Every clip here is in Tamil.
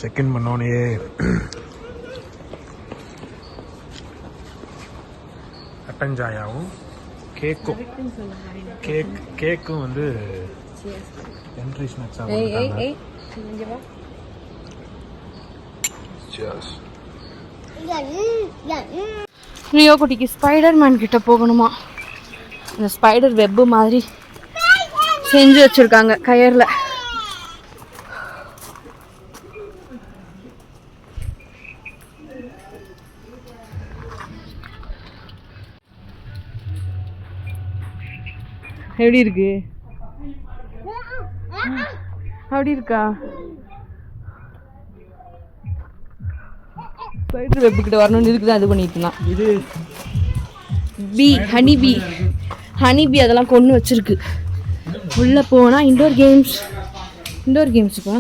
செக்இன் பண்ணோன்னே கட்டஞ்சாயாவும் கேக்கும் வந்து என்ட்ரி ஸ்நாக்ஸாக. ரியோ குட்டிக்கு ஸ்பைடர்மேன் கிட்ட போகணுமா? இந்த ஸ்பைடர் வெப்பு மாதிரி செஞ்சு வச்சிருக்காங்க கயர்ல. எப்படி இருக்கு? அப்படி இருக்கா? ஸ்பைடர் வெப் கிட்ட வரணும்னு இதுக்கு தான் இது பண்ணிட்டு இருந்தான். இது ஹனி பீ அதெல்லாம் கொண்டு வச்சிருக்கு. உள்ள போனா இண்டோர் கேம்ஸ் இப்போ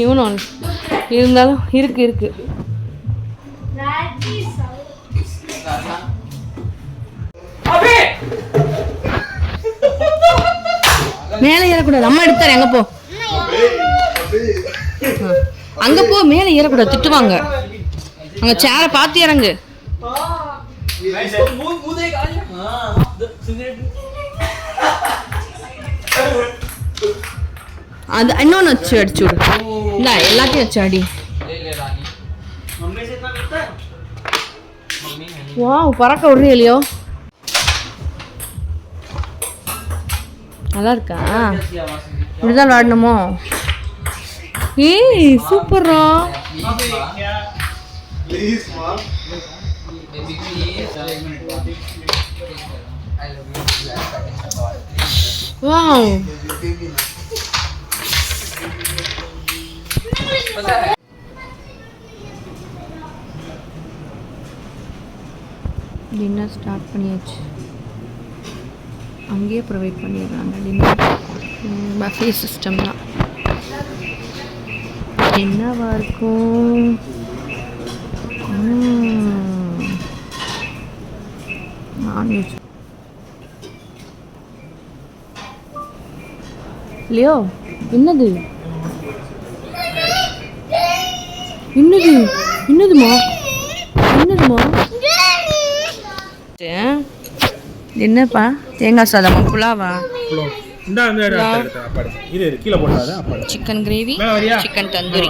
யூனோன் இருந்தாலும் இருக்கு. மேலே ஏறக்கூடாது. அம்மா எடுத்தாரு. அங்க போ மேலே ஏறக்கூடாது, திட்டுவாங்க. அங்க சேர பார்த்து இறங்கு. அது இன்னொன்னு வச்சு அடிச்சு விடு. இல்ல எல்லாத்தையும் வச்சு அடி. வாவ், பறக்க விடுறீ இல்லையோ? நல்லா இருக்கா? இப்படிதான் விளாடணுமோ? ஏய் சூப்பரா. வாவ், டின்னர் ஸ்டார்ட் பண்ணியாச்சு. அங்கேயே ப்ரொவைட் பண்ணிடுறாங்க டின்னர். பஃபே சிஸ்டம் தான். என்னவா இருக்கும்? நான்வெஜ் இல்லையோ? என்னதுமா? என்னப்பா? தேங்காய் சாதமா? புலாவா? Chicken gravy, chicken tandoori.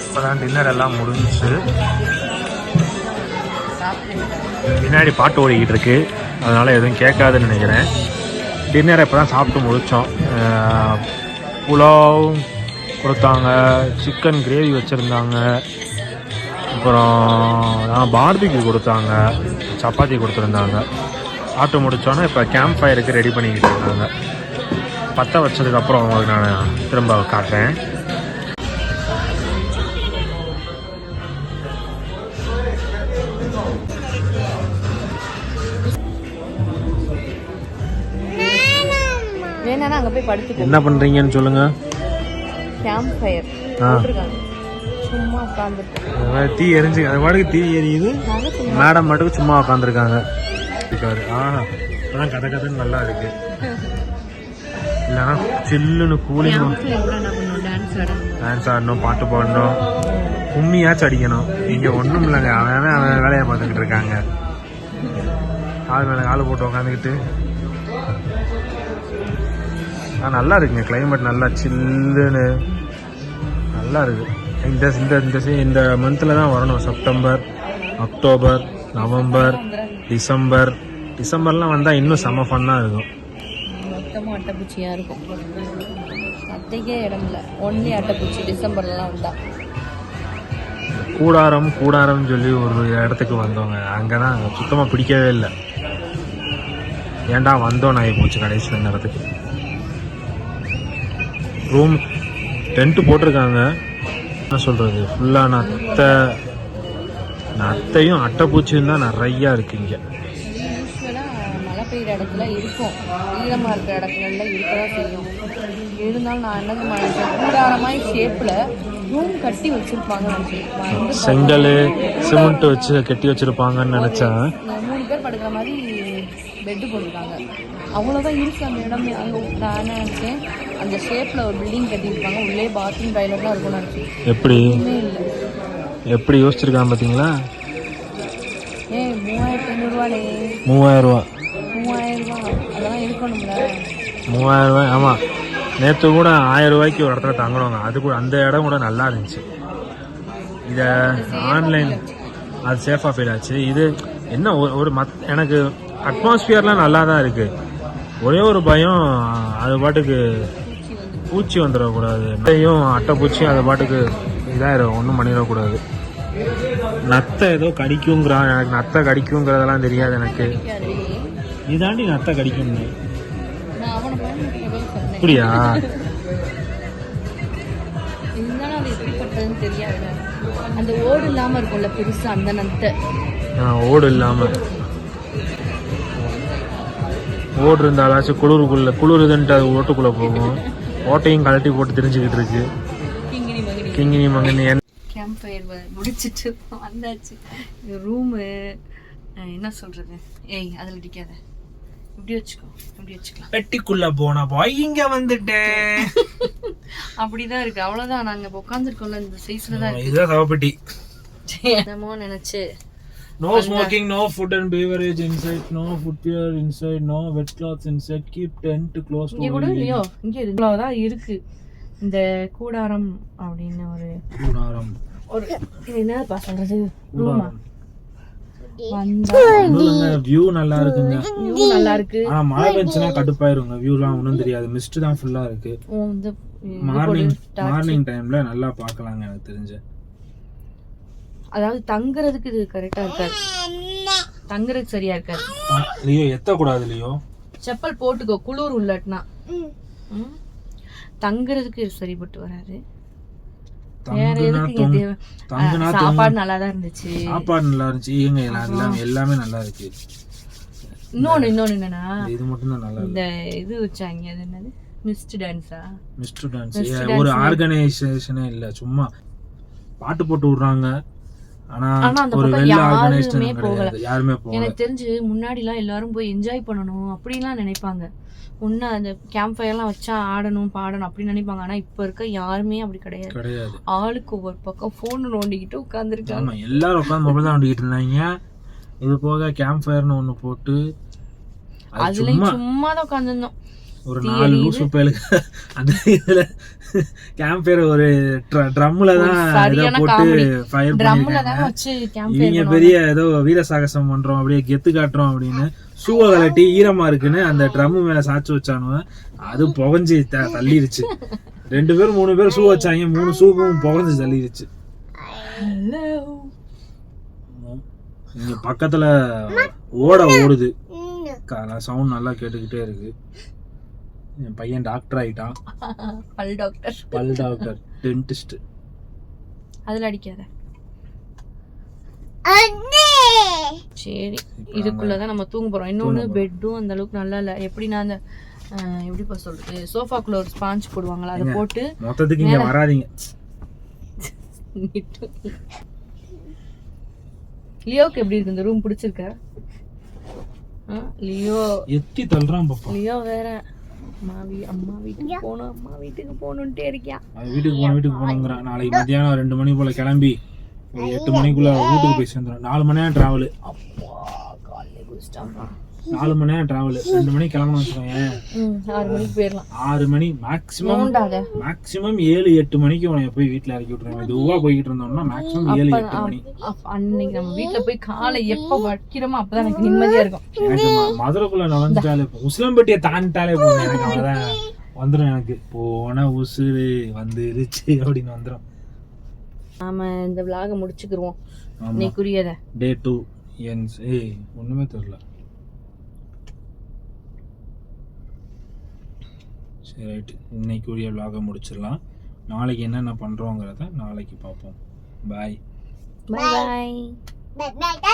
இப்போதான் டின்னர் எல்லாம் முடிஞ்சிச்சு. பின்னாடி பாட்டு ஓடிக்கிட்டு இருக்கு, அதனால எதுவும் கேட்காதுன்னு நினைக்கிறேன். டின்னரை இப்போ தான் சாப்பிட்டு முடித்தோம். புலாவ் கொடுத்தாங்க, சிக்கன் கிரேவி வச்சுருந்தாங்க, அப்புறம் பார்பிக்யூ கொடுத்தாங்க, சப்பாத்தி கொடுத்துருந்தாங்க. சாப்பிட்டு முடித்தோன்னே இப்போ கேம்ப் ஃபயருக்கு ரெடி பண்ணிக்கிட்டு இருந்தாங்க. பற்ற வச்சதுக்கப்புறம் உங்களுக்கு நான் திரும்ப காட்டுறேன். அங்க போய் படுத்து என்ன பண்றீங்கன்னு சொல்லுங்க. கேம்ப் ஃபயர் சும்மா உட்கார்ந்துட்டு தீ எரிஞ்சு அது பாட்டுக்கு தீ எரியுது. மேடம் மட்டும் சும்மா உட்காந்துருக்காங்க. இப்பதான் கதைன்னு நல்லா இருக்கு. இல்லைன்னா சில்லுன்னு கூலிங். டான்ஸ் ஆடணும், பாட்டு பாடணும், கும்மியாச்சும் அடிக்கணும். இங்க ஒன்றும் இல்லைங்க. அவன் வேலையை பார்த்துக்கிட்டு இருக்காங்க. ஆள் மேலே ஆள் போட்டு உட்காந்துக்கிட்டு. நல்லா இருக்குங்க. கிளைமேட் நல்லா சில்லுன்னு நல்லா இருக்கு. இந்த மந்தில் தான் வரணும். செப்டம்பர், அக்டோபர், நவம்பர், டிசம்பர்லாம் வந்தால் இன்னும் செம ஃபன்னாக இருக்கும். மொத்தமும் அட்டைப்பூச்சியாக இருக்கும். அத்தைக்கே இடம் இல்லை, ஒன்லி அட்டைப்பூச்சி. டிசம்பர்லாம் வந்தா கூடாரம் சொல்லி ஒரு இடத்துக்கு வந்தோங்க. அங்கே தான் சுத்தமாக பிடிக்கவே இல்லை. ஏன்டா வந்தோம் ஆகி போச்சு கடைசியில் இந்த இடத்துக்கு. ரூம் டென்ட்டு போட்டிருக்காங்க. என்ன சொல்கிறது, ஃபுல்லாக நத்தையும் அட்டைப்பூச்சியும் தான் நிறையா இருக்குது இங்கே. பெய்கிற இடத்துல இருக்கும், ஈரமாக இருக்கிற இடங்கள்ல இருக்கதான் செய்யும். இருந்தாலும் நான் என்ன நினைச்சேன், கூடாரமாய் ஷேப்பில் ரூம் கட்டி வச்சுருப்பாங்கன்னு நினச்சேன். செங்கல் சிமெண்ட் வச்சு கட்டி வச்சிருப்பாங்கன்னு நினைச்சேன். 3 பேர் படுக்கிற மாதிரி பெட்டு போட்டிருக்காங்க. அவ்வளோதான் இருக்கு அந்த இடமே. அங்கே நான் நினச்சேன் அந்த ஷேப்பில் ஒரு பில்டிங் கட்டியிருப்பாங்க, உள்ளே பாத்ரூம் டாய்லெட் தான் இருக்கும்னு நினச்சேன். எப்படி இல்லை, எப்படி யோசிச்சிருக்காங்க பார்த்தீங்களா? 3500 ரூபாடே. 3000 ரூபா. 3000 ரூபா அதெல்லாம் இருக்கணும்ல. 3000 ரூபாய். ஆமாம், நேற்று கூட 1000 ரூபாய்க்கு ஒரு இடத்துல தங்கினவங்க. அது கூட அந்த இடம் கூட நல்லா இருந்துச்சு. இதை ஆன்லைன் அது சேஃபாக ஃபீல் ஆச்சு. இது என்ன ஒரு எனக்கு அட்மாஸ்பியர்லாம் நல்லா தான் இருக்குது. ஒரே ஒரு பயம், அது பாட்டுக்கு பூச்சி வந்துடக்கூடாது. நத்தையும் அட்டை பூச்சியும் அது பாட்டுக்கு இதாயிரும், ஒன்றும் பண்ணிடக்கூடாது. நத்தை ஏதோ கடிக்குங்கிறான். எனக்கு நத்தை கடிக்குங்கிறதெல்லாம் தெரியாது எனக்கு. இதாண்டி நத்தை கடிக்கும்னு அப்படியா? இருந்தாலும் அது எப்படிப்பட்டதுன்னு தெரியாது. அந்த ஓடு இல்லாமல் இருக்கும்ல பெருசா, அந்த நத்தை. ஓடு இல்லாமல் ஓடு இருந்தாலாச்சும் குளிருதுன்ட்டு அது ஓட்டுக்குள்ளே போகும். ஓட்டையும் கழட்டி போட்டு தெரிஞ்சுக்கிட்டு இருக்கு. கிங்கினி மங்கினி. கேம்ப் ஃபயர் முடிச்சிட்டு வந்தாச்சு. ரூமு என்ன சொல்றது, அதில் அடிக்காத, இப்படி வச்சுக்கோ, இப்படி வச்சுக்கலாம். பெட்டிக்குள்ள போனா போய் இங்க வந்துட்டேன். அப்படிதான் இருக்கு, அவ்வளவுதான். நாங்க இப்போ உட்காந்துருக்கோம்ல இந்த சைஸ்ல தான் இருக்கு. இதுதான் சவப்பெட்டி. என்னமோ நினைச்சு. No smoking, no food and beverage inside, no footwear inside, no wet clothes inside, keep tent close to. இங்க கூட இல்லையோ, இங்க இவ்வளவுதான் இருக்கு. இந்த கூடாரம் அப்படின்னு ஒரு என்னப்பா சொல்றது, ரூமா வியூ நல்லா இருக்குங்க. வியூ நல்லா இருக்கு. ஆனா மழை பெஞ்சுனா கடுப்பாயிருங்க, வியூலாம் ஒண்ணும் தெரியாது. மிஸ்ட் தான் ஃபுல்லா இருக்கு. மார்னிங் டைம்ல நல்லா பார்க்கலாங்க எனக்கு தெரிஞ்சு. அதாவது தங்குறதுக்கு இது கரெக்டா இருக்காது, தங்குறதுக்கு சரியா இருக்காது. லியோ எத்த கூடாது லியோ, செப்பல் போட்டுக்கோ, குளிர் உள்ளட்னா. தங்குறதுக்கு சரிப்பட்டு வராது. வேற எதுக்கு? சாப்பாடு நல்லா தான் இருந்துச்சு. சாப்பாடு நல்லா இருந்துச்சு. எல்லாமே நல்லா இருக்கு. இன்னொன்னு என்னன்னா, இது மட்டும் தான் நல்லா. இந்த இது வச்சாங்க, அது என்னது, மிஸ்ட் டான்ஸா? மிஸ்ட் டான்ஸ் ஒரு ஆர்கனைசேஷனே இல்ல, சும்மா பாட்டு போட்டு விடுறாங்க. ஆனா அந்த பக்கம் யாருமே போகல. எனக்கு தெரிஞ்சு முன்னாடி எல்லாம் எல்லாரும் போய் என்ஜாய் பண்ணணும் அப்படின்லாம் நினைப்பாங்க. ஒன்னு அந்த கேம்ப் ஃபயர்லாம் வச்சா ஆடணும் பாடணும் அப்படின்னு நினைப்பாங்க. ஆனா இப்ப இருக்க யாருமே அப்படி கிடையாது. ஆளுக்கு ஒவ்வொரு பக்கம் போன் நோண்டிக்கிட்டு உட்கார்ந்துருக்காங்க. எல்லாரும் உட்காந்து மொபைல் தான் நோண்டிக்கிட்டு இருந்தாங்க. இது போக கேம்ப் ஃபயர்னு ஒண்ணு போட்டு அதுலயும் சும்மா தான் உட்காந்துருந்தோம். ஒரு 4 லூசு பேருக்கு அந்த இதுல கேம்ப் ஃபயர் ஒரு ட்ரம்ல தான் போட்டு ஃபயர் பண்ணிருக்காங்க. இவங்க பெரிய ஏதோ வீர சாகசம் பண்றோம், அப்படியே கெத்து காட்டுறோம் அப்படின்னு ஷூவை கலட்டி ஈரமா இருக்குன்னு அந்த ட்ரம் மேல சாச்சு வச்சானுவ. அது புகஞ்சு தள்ளிருச்சு. 2 பேர் 3 பேர் ஷூ வச்சாங்க, 3 ஷூவும் புகஞ்சு தள்ளிருச்சு. இங்க பக்கத்துல ஓடுது, சவுண்ட் நல்லா கேட்டுக்கிட்டே இருக்கு. என் பையன் டாக்டர் ஆயிட்டான். பல் டாக்டர் டென்டிஸ்ட். அதுல அடிக்காத. சரி, இதுக்குள்ளதான் நம்ம தூங்க போறோம். இன்னொன்னு பெட்டும் அந்த அளவுக்கு நல்லா இல்ல. எப்படின்னா அந்த எப்படி சொல்றது, சோஃபாக்குள்ள ஒரு ஸ்பாஞ்ச் போடுவாங்களா, அதை போட்டு மொத்தத்துக்கு இங்க வராதீங்க. லியோக்கு எப்படி இருக்கு இந்த ரூம், பிடிச்சிருக்க? லியோ எத்தி தள்ளுறான் பாப்பா. லியோ வேற அம்மா வீட்டுக்கு போகணும்ட்டே இருக்கியா? வீட்டுக்கு போகணுங்கிறான். நாளைக்கு மத்தியானம் 2 மணி போல கிளம்பி ஒரு 8 மணிக்குள்ள வீட்டுக்கு போய் சேர்ந்துடும். 4 மணி நேரம் டிராவல். 4 மணி நேரம் டிராவல். 2 மணிக்கு கிளம்பணும் வச்சுக்கோங்க, 6 மணிக்கு போயிடலாம். 6 மணி மேக்ஸிமம் 7-8 மணிக்கு உனைய போய் வீட்டுல இறக்கி விட்டுருவேன். மெதுவா போய்கிட்டு இருந்தோம்னா மேக்ஸிமம் 7-8 மணி. அன்னைக்கு நம்ம வீட்டுல போய் காலை எப்ப வைக்கிறோமோ அப்பதான் எனக்கு நிம்மதியா இருக்கும். எனக்கு மதுரைக்குள்ள நுழைஞ்சிட்டாலே, உசிலம்பட்டியை தாண்டிட்டாலே போதும், எனக்கு அவ்வளவுதான் வந்துடும். எனக்கு போன உசுறு வந்துருச்சு அப்படின்னு வந்துடும். நாம இந்த விளாக முடிச்சுக்கிருவோம். இன்னைக்குரியத டே 2 என்ஸ். ஒண்ணுமே தெரியல. சரி ரைட், இன்னைக்குரிய விளாக முடிச்சிடலாம். நாளைக்கு என்னென்ன பண்றோங்கிறத நாளைக்கு பார்ப்போம். பாய் பாய் பாய்.